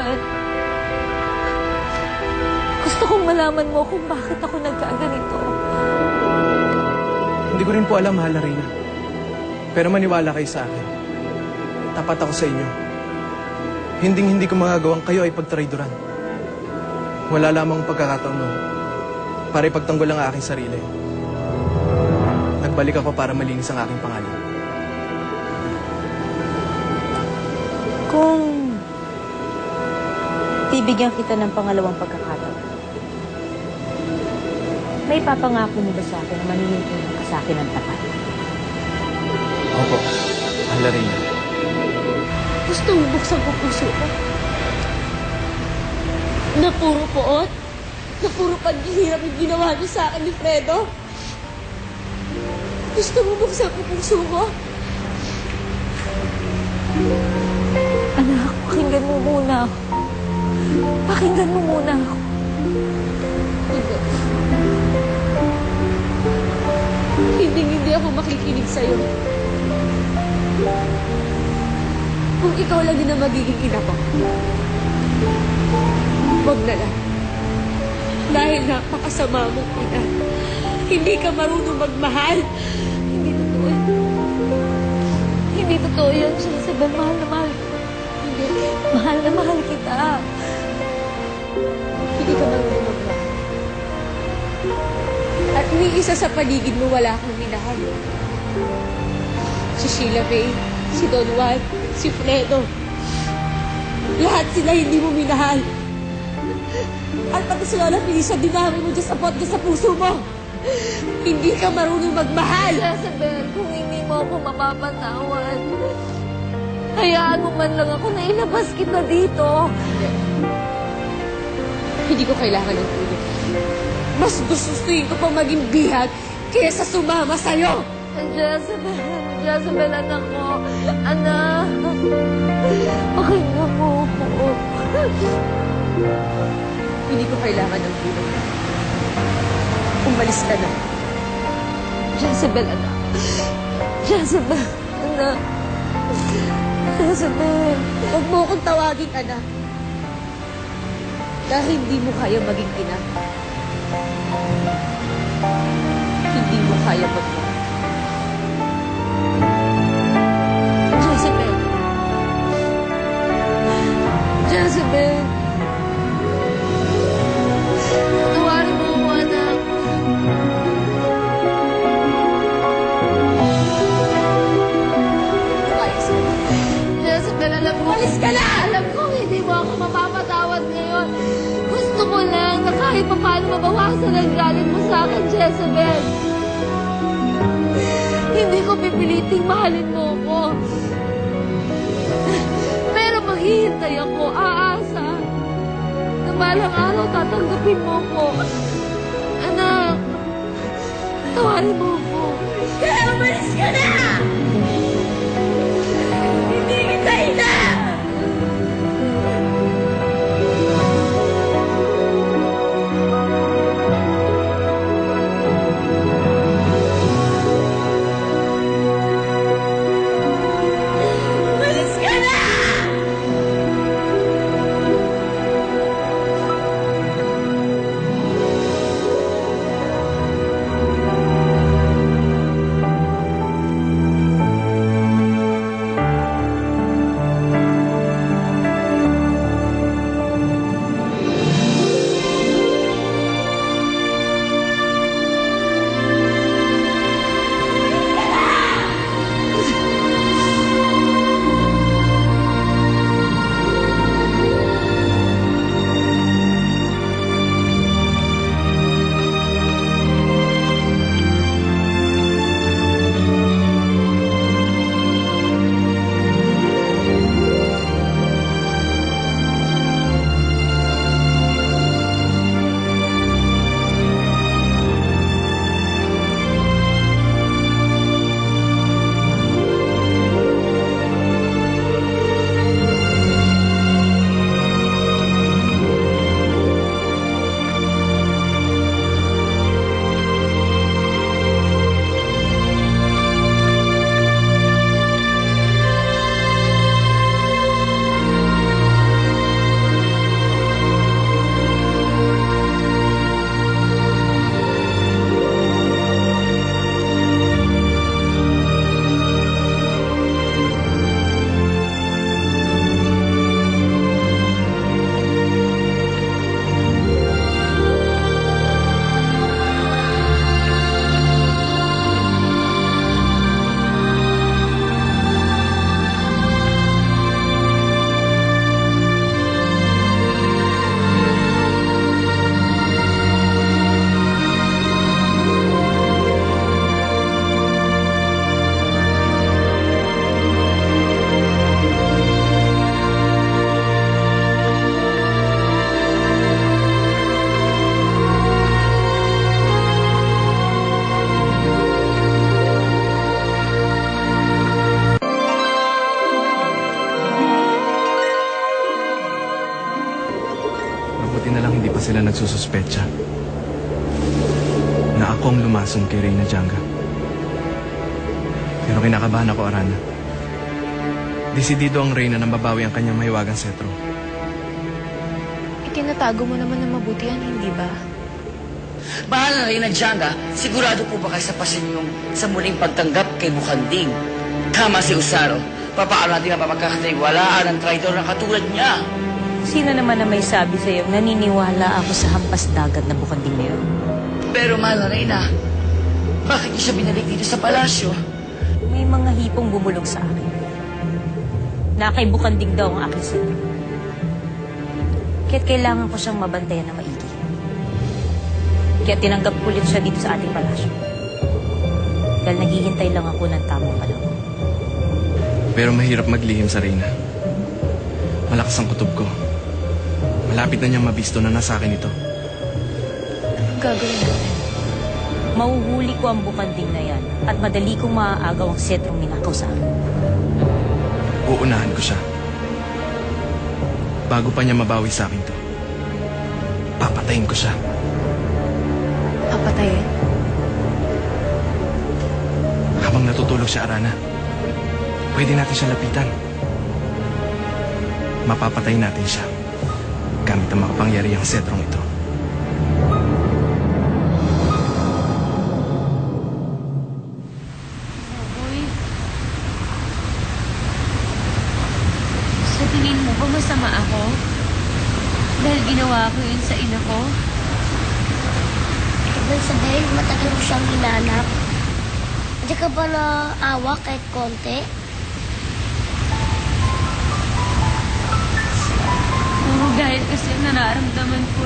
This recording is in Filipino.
Juan. Gusto kong malaman mo kung bakit ako nagkaganito. Hindi ko rin po alam, mahal na Reyna. Pero maniwala kayo sa akin. Tapat ako sa inyo. Hindi ko magagawang kayo ay pagtraidoran. Wala lamang pagkakataon nun para ipagtanggol ang aking sarili. Nagbalik ako para malinis ang aking pangalan. Kung bibigyan kita ng pangalawang pagkakataon, may papangako mo ba sa akin na maniniwala ka sa akin ng tapat? Opo, mahal na Reyna. Gusto mo buksan ko puso ko? Na puro poot? Na puro paghihirap yung ginawa niyo sa akin ni Fredo? Gusto mo buksan ko puso ko? Anak, pakinggan mo muna ako. Pakinggan mo muna ako. Hindi ako makikinig sa'yo. Kung ikaw lang din ang magiging ina ko, wag na lang. Dahil napakasama mong ina. Hindi ka marunong magmahal. Hindi totoo yun. Hindi totoo yun, Jezebel. Mahal na mahal. Hindi. Mahal na mahal kita. Hindi ka marunong magmahal. At ni isa sa paligid mo wala akong minahal. Si Sheila May, si Don Juan, si Fredo. Lahat sila hindi mo minahal. At pati si Lola Felisa, dinami mo dyan sa pot dyan sa puso mo. Hindi ka marunong magmahal. Jezebel, kung hindi mo ako mapapatawad, hayaan mo man lang ako na ilabas kita dito. Hindi ko kailangan ng tulong. Mas gustuin ko pa maging bihag kaysa sumama sa'yo. Jezebel, anak ko. Anak. Pakinggan mo ako. Hindi ko kailangan ng tulong. Umalis ka na. Jezebel, anak. Jezebel, anak. Jezebel. Huwag mo akong tawaging anak. Dahil hindi mo kaya maging ina. Hindi mo kaya magmahal. Jezebel. Jezebel. Tawarin mo ako, anak. Jezebel, alam ko. Alis ka na! Alam ko, hindi mo ako mapapatawad ngayon. Gusto ko lang na kahit paano mabawasan ang galit mo sa akin, Jezebel. Hindi ko pipiliting mahalin mo ako. Pero maghihintay ako, aasa. Na balang araw tatanggapin mo ko. Anak, tawarin mo ko. Kaya umalis ka na! Hindi kita ina! Buti na lang hindi pa sila nagsususpecha na ako ang lumason kay Reyna Janga. Pero kinakabahan ako, Arana. Desidido ang Reyna na mabawi ang kanyang mahiwagang setro. Itinatago mo naman na mabuti yan, hindi ba? Mahal na Reyna Janga, sigurado po ba kayo sa pasinyong sa muling pagtanggap kay Bukanding? Tama si Usaro. Papaano natin ang mapagkakatiwalaan ng traidor na katulad niya? Sino naman na may sabi sa'yo naniniwala ako sa hampas dagat na Bukanding na yun? Pero mahal na Reyna, bakit niyo siya binalik dito sa palasyo? May mga hipong bumulog sa akin. Na kay Bukanding daw ang aking sino. Kaya't kailangan ko siyang mabantayan na maigi. Kaya tinanggap ko ulit siya dito sa ating palasyo. Dahil naghihintay lang ako ng tamang panahon. Pero mahirap maglihim sa Reyna. Malakas ang kutob ko. Malapit na niyang mabisto na nasa akin ito. Anong gagawin natin? Mahuhuli ko ang Bukanding na yan at madali kong maaagaw ang setrong ninakaw sa akin. Uunahan ko siya. Bago pa niya mabawi sa akin to, papatayin ko siya. Papatayin? Habang natutulog siya, Arana, pwede natin siya lapitan. Mapapatay natin siya gamit ang makapangyarihang setrong ito. Uy. Sa tingin mo ba masama ako? Dahil ginawa ko yun sa ina ko? Ibig sabihin, matagal mo siyang hinanap. Hindi ka ba naawa kahit konti? Oo, dahil kasi nararamdaman ko